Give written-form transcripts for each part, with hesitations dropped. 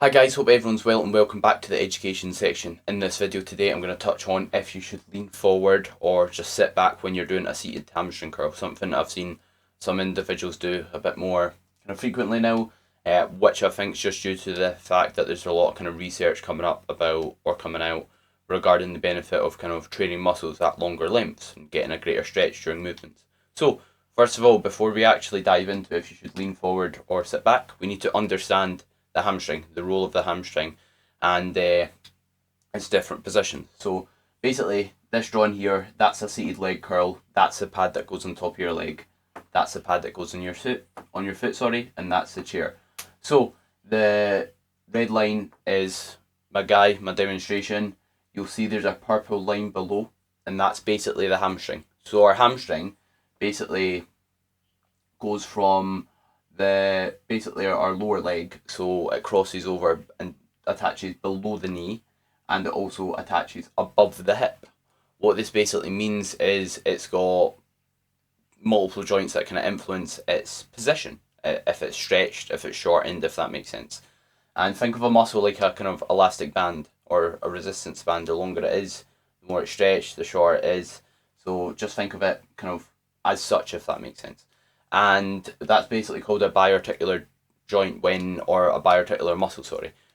Hi guys, hope everyone's well and welcome back to the education section. In this video today I'm going to touch on if you should lean forward or just sit back when you're doing a seated hamstring curl. Something I've seen some individuals do a bit more kind of frequently now, which I think is just due to the fact that there's a lot of kind of research coming up about or coming out regarding the benefit of kind of training muscles at longer lengths and getting a greater stretch during movements. So first of all, before we actually dive into if you should lean forward or sit back, we need to understand the hamstring, the role of the hamstring, and its different positions. So basically, this drawn here, that's a seated leg curl. That's the pad that goes on top of your leg. That's the pad that goes on your foot, and that's the chair. So the red line is my demonstration. You'll see there's a purple line below, and that's basically the hamstring. So our hamstring basically goes from basically our lower leg, so it crosses over and attaches below the knee, and it also attaches above the hip. What this basically means is it's got multiple joints that kind of influence its position, if it's stretched, if it's shortened, if that makes sense. And think of a muscle like a kind of elastic band or a resistance band. The longer it is, the more it's stretched, the shorter it is. So just think of it kind of as such, if that makes sense. And that's basically called a biarticular joint or a biarticular muscle,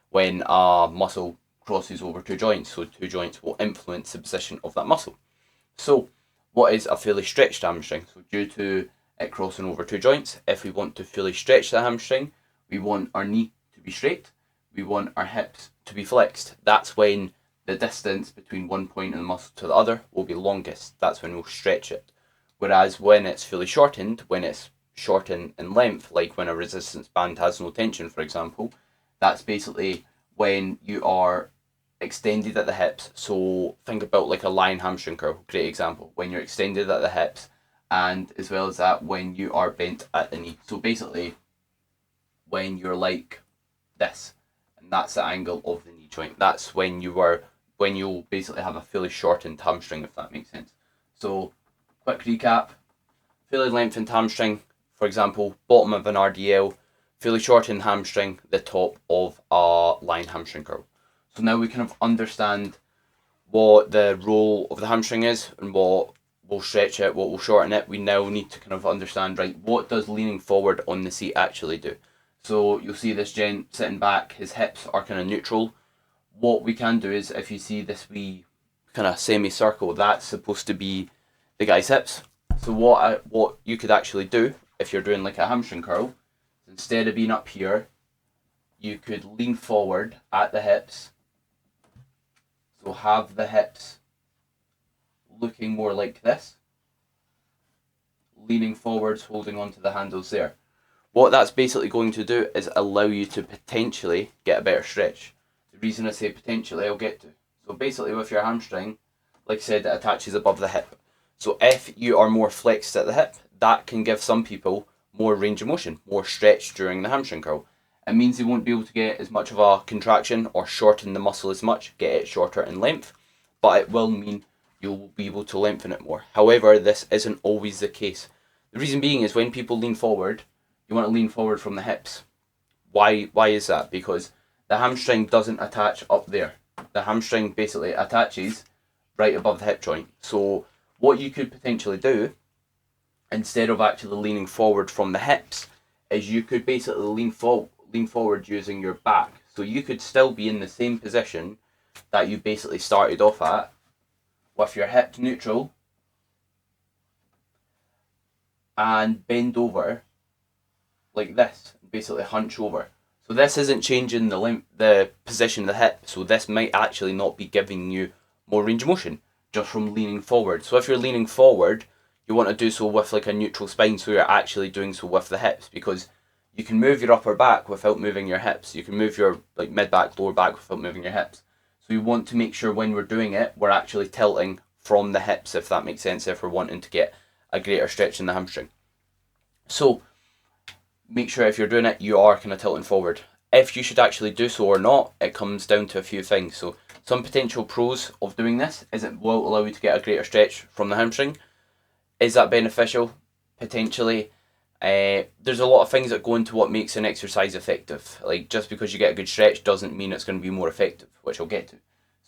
when a muscle crosses over two joints. So two joints will influence the position of that muscle. So what is a fully stretched hamstring? So due to it crossing over two joints, if we want to fully stretch the hamstring, we want our knee to be straight, we want our hips to be flexed. That's when the distance between one point in the muscle to the other will be longest. That's when we'll stretch it. Whereas when it's fully shortened, when it's shortened in length, like when a resistance band has no tension, for example, that's basically when you are extended at the hips. So think about like a lion hamstring curl, great example, when you're extended at the hips, and as well as that, when you are bent at the knee. So basically, when you're like this, and that's the angle of the knee joint. That's when you'll basically have a fully shortened hamstring, if that makes sense. So quick recap, fully lengthened hamstring, for example, bottom of an RDL, fully shortened hamstring, the top of a lion hamstring curl. So now we kind of understand what the role of the hamstring is and what will stretch it, what will shorten it. We now need to kind of understand, right, what does leaning forward on the seat actually do? So you'll see this gent sitting back, his hips are kind of neutral. What we can do is, if you see this wee kind of semicircle, that's supposed to be the guy's hips. So what you could actually do if you're doing like a hamstring curl, instead of being up here, you could lean forward at the hips. So have the hips looking more like this, leaning forwards, holding onto the handles there. What that's basically going to do is allow you to potentially get a better stretch. The reason I say potentially, I'll get to. So basically with your hamstring, like I said, it attaches above the hip. So if you are more flexed at the hip, that can give some people more range of motion, more stretch during the hamstring curl. It means they won't be able to get as much of a contraction or shorten the muscle as much, get it shorter in length, but it will mean you'll be able to lengthen it more. However, this isn't always the case. The reason being is when people lean forward, you want to lean forward from the hips. Why is that? Because the hamstring doesn't attach up there. The hamstring basically attaches right above the hip joint. So what you could potentially do, instead of actually leaning forward from the hips, is you could basically lean forward using your back. So you could still be in the same position that you basically started off at, with your hips neutral, and bend over like this, basically hunch over. So this isn't changing the position of the hip, so this might actually not be giving you more range of motion just from leaning forward. So if you're leaning forward, you want to do so with like a neutral spine, so you're actually doing so with the hips, because you can move your upper back without moving your hips. You can move your like mid back, lower back without moving your hips. So you want to make sure when we're doing it, we're actually tilting from the hips, if that makes sense, if we're wanting to get a greater stretch in the hamstring. So make sure if you're doing it, you are kind of tilting forward. If you should actually do so or not, it comes down to a few things. So some potential pros of doing this is it will allow you to get a greater stretch from the hamstring. Is that beneficial? Potentially. There's a lot of things that go into what makes an exercise effective. Like, just because you get a good stretch doesn't mean it's going to be more effective, which I'll get to.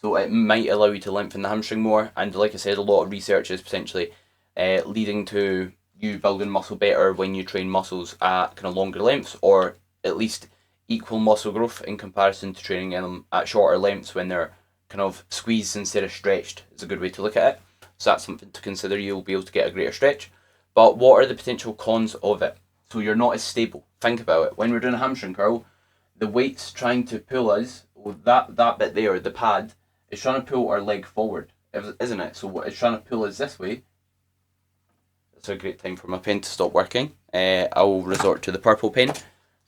So it might allow you to lengthen the hamstring more, and like I said, a lot of research is potentially leading to you building muscle better when you train muscles at kind of longer lengths, or at least equal muscle growth in comparison to training them at shorter lengths when they're kind of squeezed instead of stretched. Is a good way to look at it. So that's something to consider. You'll be able to get a greater stretch. But what are the potential cons of it? So you're not as stable. Think about it. When we're doing a hamstring curl, the weight's trying to pull us, or that bit there, the pad, is trying to pull our leg forward, isn't it? So it's trying to pull us this way. It's a great time for my pen to stop working. I'll resort to the purple pen.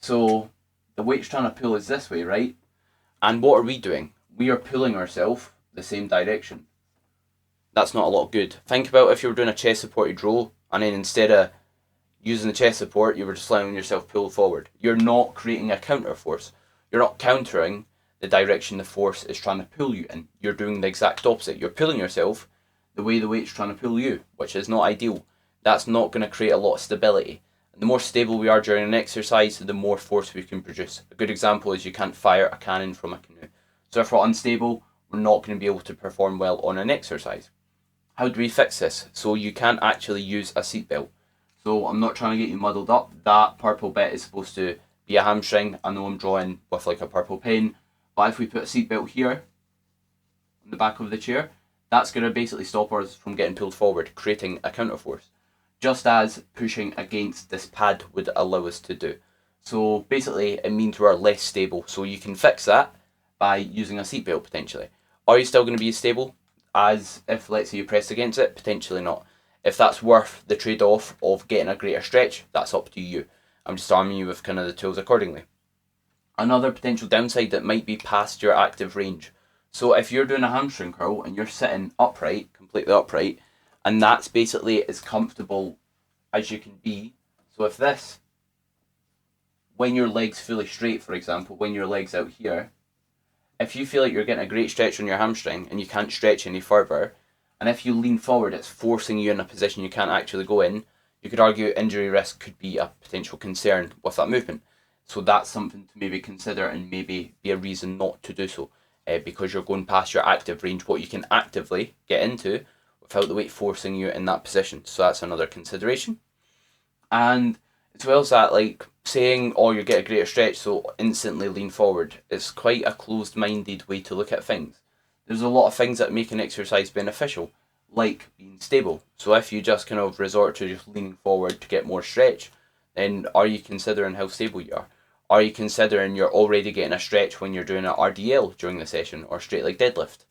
So the weight's trying to pull us this way, right? And what are we doing? We are pulling ourselves the same direction. That's not a lot good. Think about if you were doing a chest supported row, and then instead of using the chest support, you were just letting yourself pull forward. You're not creating a counter force. You're not countering the direction the force is trying to pull you in. You're doing the exact opposite. You're pulling yourself the way the weight's trying to pull you, which is not ideal. That's not going to create a lot of stability. And the more stable we are during an exercise, the more force we can produce. A good example is you can't fire a cannon from a canoe. So if we're unstable, we're not going to be able to perform well on an exercise. How do we fix this? So you can't actually use a seatbelt. So I'm not trying to get you muddled up. That purple bit is supposed to be a hamstring. I know I'm drawing with like a purple pen, but if we put a seatbelt here on the back of the chair, that's going to basically stop us from getting pulled forward, creating a counterforce, just as pushing against this pad would allow us to do. So basically it means we're less stable. So you can fix that by using a seatbelt potentially. Are you still going to be as stable as if, let's say, you pressed against it? Potentially not. If that's worth the trade-off of getting a greater stretch, that's up to you. I'm just arming you with kind of the tools accordingly. Another potential downside that might be past your active range. So if you're doing a hamstring curl and you're sitting upright, completely upright, and that's basically as comfortable as you can be. So if this, when your leg's fully straight, for example, when your leg's out here, if you feel like you're getting a great stretch on your hamstring and you can't stretch any further, and if you lean forward, it's forcing you in a position you can't actually go in, you could argue injury risk could be a potential concern with that movement. So that's something to maybe consider and maybe be a reason not to do so, because you're going past your active range, what you can actively get into without the weight forcing you in that position. So that's another consideration. And as well as that, like saying, oh, you get a greater stretch, so instantly lean forward, is quite a closed-minded way to look at things. There's a lot of things that make an exercise beneficial, like being stable. So if you just kind of resort to just leaning forward to get more stretch, then are you considering how stable you are? Are you considering you're already getting a stretch when you're doing an RDL during the session or straight leg deadlift?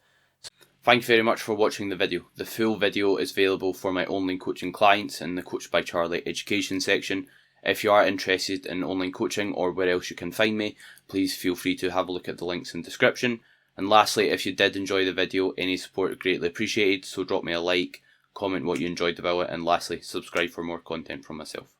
Thank you very much for watching the video. The full video is available for my online coaching clients in the Coach by Charlie education section. If you are interested in online coaching or where else you can find me, please feel free to have a look at the links in the description. And lastly, if you did enjoy the video, any support is greatly appreciated, so drop me a like, comment what you enjoyed about it, and lastly, subscribe for more content from myself.